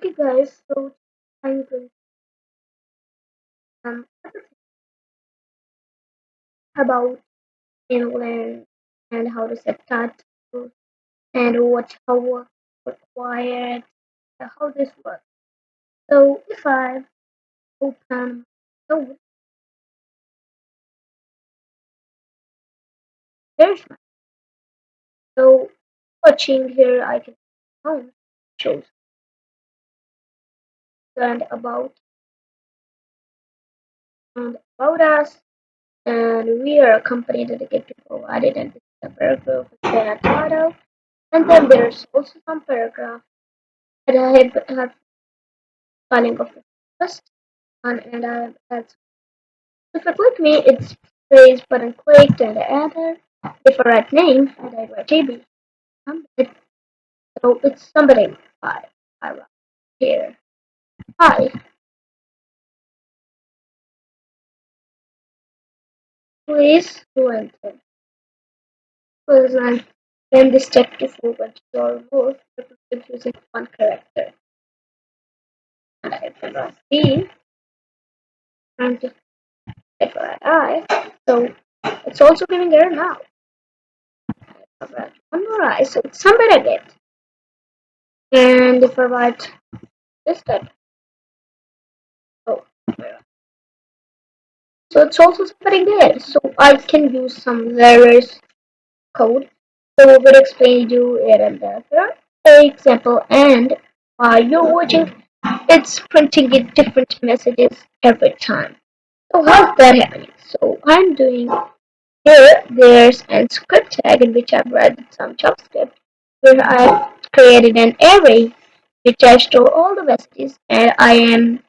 Okay, guys, so I'm going to about England and how to set titles and what homework required, how this works. So if I open so there's my so watching here I can home shows and about us and we are a company dedicated to provided and this is a paragraph with a title and then there's also some paragraph that I have filing of the first one and I have if I click me, it's raise button clicked and enter. If I write name, and I write JB. So it's somebody. I write here. Hi, please do enter. Please and then this step to forward or remove using one character. And I write B and if I write I. So it's also giving error now. I write one more I, so it's somebody again. And if I write this step, oh, so it's also spreading there. So I can use some layers code. So we will explain you it and there. Example and while you're watching, it's printing it different messages every time. So how's that happening? So I'm doing here, there's a script tag in which I've read some JavaScript where I've created an array which I store all the messages and I am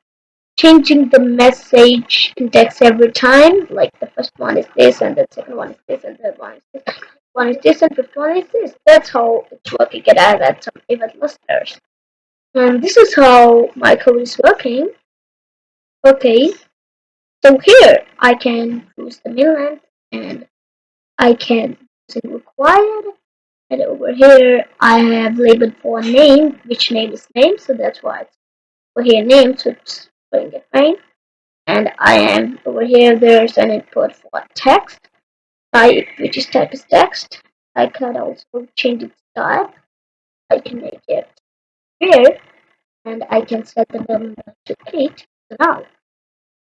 changing the message index every time. Like the first one is this, and the second one is this, and the third one is this. One is this, and fifth one is this. That's how it's working. It adds some event listers. And this is how my code is working. Okay, so here I can choose the min length, and I can use it required. And over here I have labeled for name, which name is name, so that's why it's over here name, so it's going it fine. And I am over here there's an input for text type which is type is text. I can also change its type. I can make it here and I can set the number to 8. So now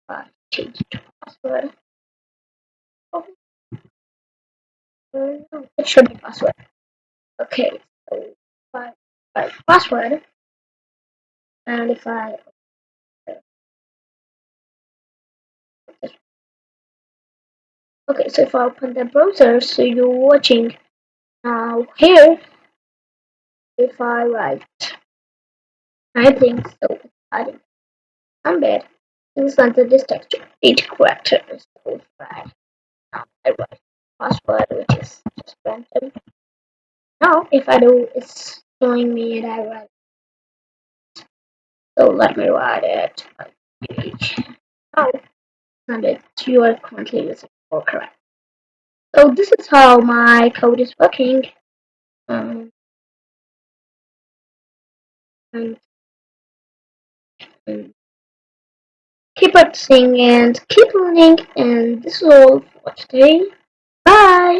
I change it to password. Oh, no, it should be password. Okay, so if I write password and if I okay, so if I open the browser, so you're watching now here if I write I think so I think I'm bad. Insert this text to 8 characters. So right now I write password which is just random. Now if I do it's showing me and I write so let me write it page. Now and it you are currently using for correct. So this is how my code is working. Um, and, and keep practicing and keep learning and this is all for today. Bye.